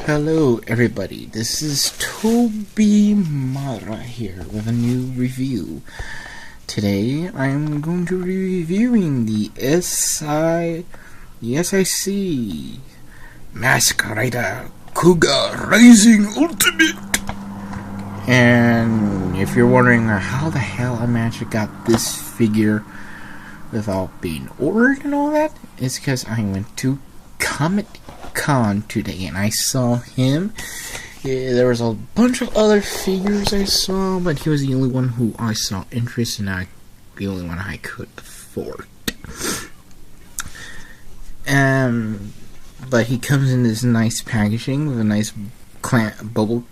Hello everybody, this is Toby Mara here with a new review. Today I'm going to be reviewing the S.I.C Masquerader Kuuga Rising Ultimate. And if you're wondering how the hell I managed to got this figure without being ordered and all that, it's because I went to Kamen today and I saw him. There was a bunch of other figures I saw, but he was the only one who I saw interest in, the only one I could afford. But he comes in this nice packaging with a nice bubble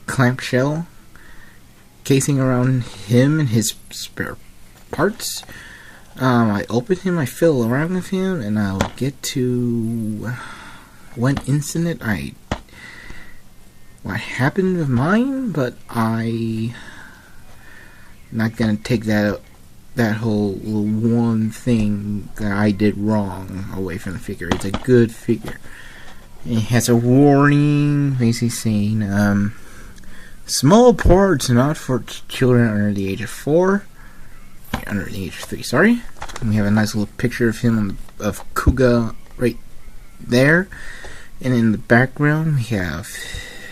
clamshell casing around him and his spare parts. I open him, I fiddle around with him, and I'll get to one incident what happened with mine, but I'm not gonna take that whole one thing that I did wrong away from the figure. It's a good figure. It has a warning basically saying small parts not for children under the age of 4. Under the age of 3, sorry. And we have a nice little picture of him of Kuuga right there. And in the background we have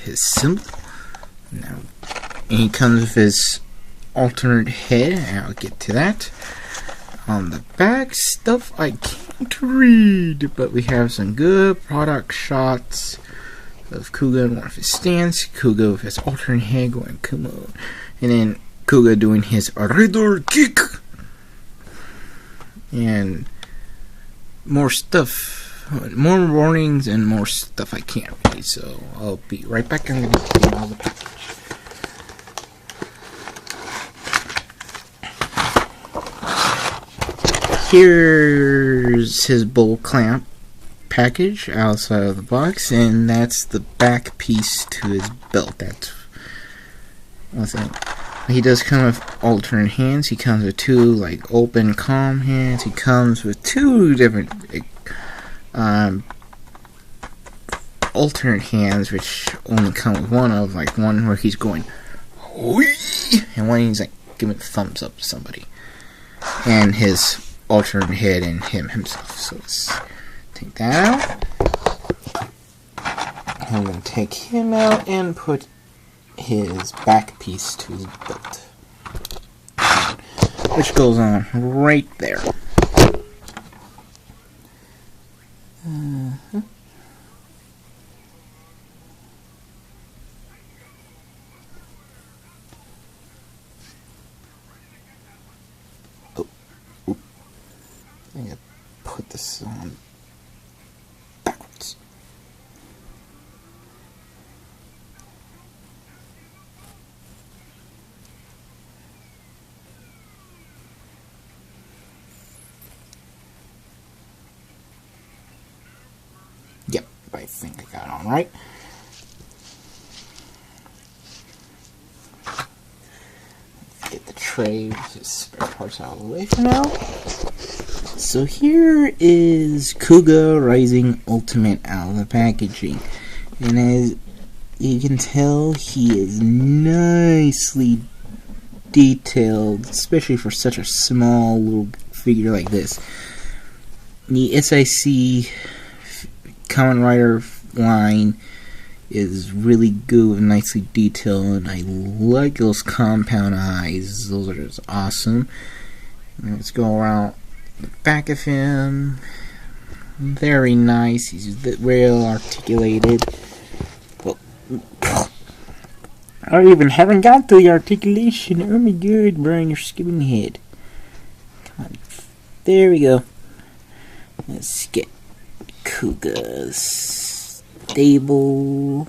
his symbol. Now, and he comes with his alternate head, and I'll get to that. On the back, stuff I can't read, but we have some good product shots of Kuuga in one of his stands, Kuuga with his alternate head going, come on. And then Kuuga doing his radar kick. And more stuff. More warnings and more stuff I can't read, so I'll be right back. I'm going to open all the package. Here's his bowl clamp package outside of the box, and that's the back piece to his belt. That's one thing. He does come with alternate hands. He comes with two open calm hands. He comes with two different alternate hands, which only come with one of, one where he's going whee, and one he's giving a thumbs up to somebody, and his alternate head and him himself. So let's take that out. I'm going to take him out and put his back piece to his belt, which goes on right there. I'm gonna put this on backwards. Yep, I think I got it on right. Get the tray with his spare parts out of the way for now. So here is Kuuga Rising Ultimate out of the packaging. And as you can tell, he is nicely detailed, especially for such a small little figure like this. The S.I.C Kamen Rider line is really good and nicely detailed, and I like those compound eyes. Those are just awesome. Let's go around the back of him. Very nice. He's well articulated. Well, I even haven't got to the articulation. Oh my god, Brian, you're skipping ahead. Come on. There we go. Let's get Kuuga stable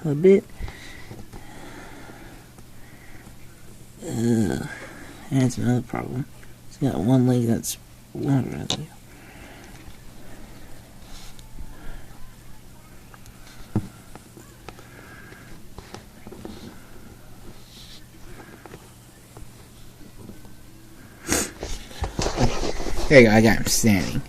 a bit. That's another problem. He's got one leg that's longer than the other. There you go, I got him standing.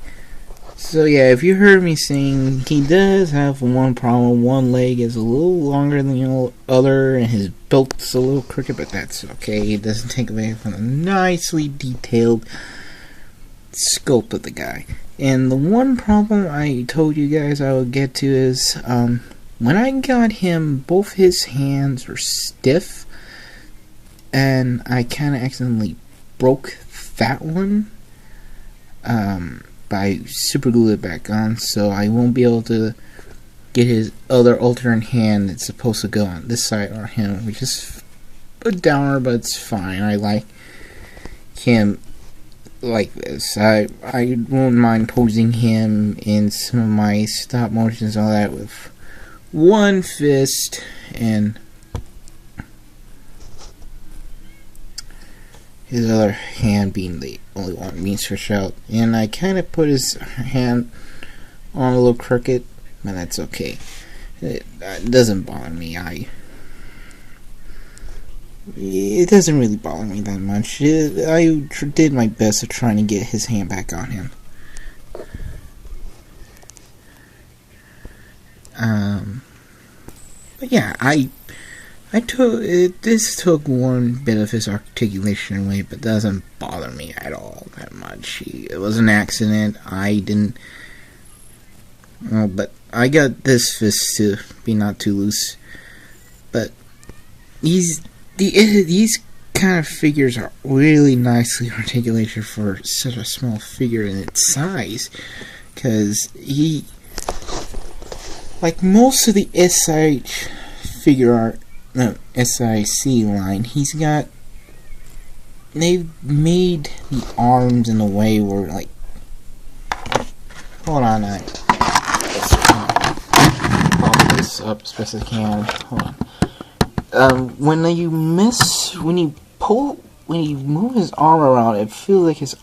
So yeah, if you heard me saying, he does have one problem. One leg is a little longer than the other, and his belt's a little crooked, but that's okay. It doesn't take away from the nicely detailed sculpt of the guy. And the one problem I told you guys I would get to is, when I got him, both his hands were stiff, and I kind of accidentally broke that one. I super glued it back on, so I won't be able to get his other alternate hand that's supposed to go on this side or him, which is a downer, but it's fine. I like him like this. I won't mind posing him in some of my stop motions and all that with one fist and his other hand being the only one being switched out. And I kind of put his hand on a little crooked, but that's okay. It doesn't bother me. It doesn't really bother me that much. I did my best of trying to get his hand back on him. But yeah, this took one bit of his articulation away, but doesn't bother me at all that much. It was an accident. I didn't. But I got this fist to be not too loose. But these kind of figures are really nicely articulated for such a small figure in its size, because like most of the S.I.C figure art. No, S.I.C line, they've made the arms in a way where, like, hold on, let's pop this up as best as I can, hold on. When you move his arm around, it feels like his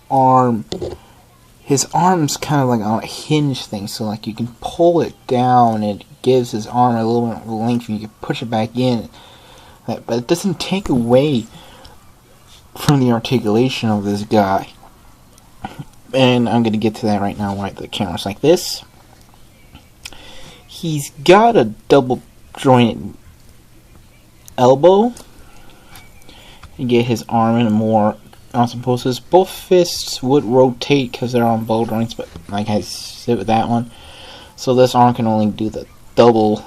arm's kind of like on a hinge thing, so like you can pull it down, and it gives his arm a little bit of length, and you can push it back in, but it doesn't take away from the articulation of this guy. And I'm going to get to that right now while the camera's like this. He's got a double jointed elbow. You get his arm in a more awesome poses. Both fists would rotate because they're on ball joints, but like I said with that one, so this arm can only do the double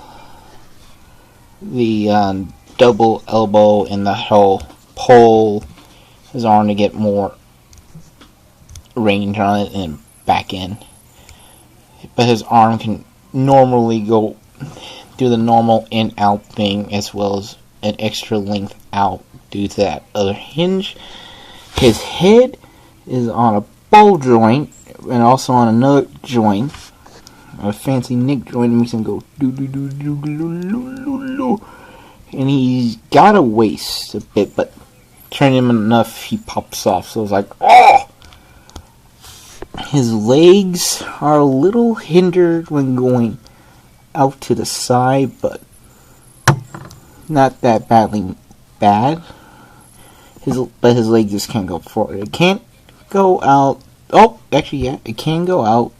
elbow, and the whole pull his arm to get more range on it and back in. But his arm can normally go do the normal in-out thing, as well as an extra length out due to that other hinge. His head is on a ball joint and also on another joint, a fancy neck joint, makes him go do do do do do do do. And he's got a waist a bit, but turn him enough, he pops off. So it's like, oh! His legs are a little hindered when going out to the side, but not that badly bad. But his leg just can't go forward. It can't go out. Oh, actually, yeah, it can go out,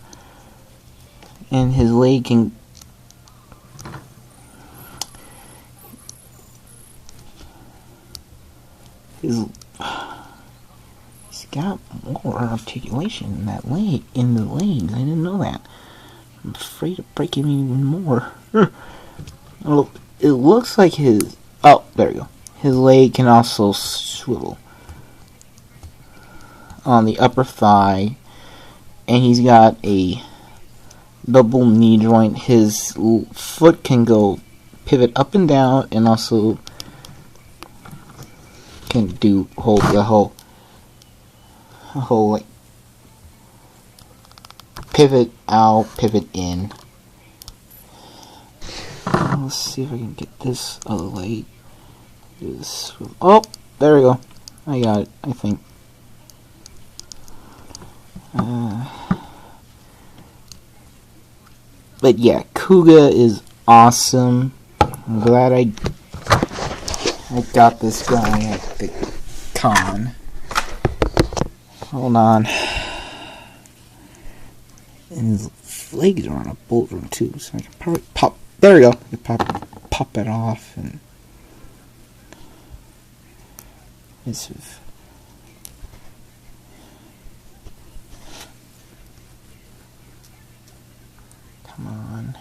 and his leg can. He's got more articulation in that leg, in the legs. I didn't know that. I'm afraid of breaking even more. Look, it looks like his. Oh, there we go. His leg can also swivel on the upper thigh, and he's got a double knee joint. His foot can go pivot up and down, and also can hold the whole like pivot out, pivot in. Let's see if I can get this other leg. Oh, there we go. I got it, I think. But yeah, Kuuga is awesome. I'm glad I got this guy at the con. Hold on. And his legs are on a bolt room too, so I can probably pop. There we go. I can pop it off and this is. Come on.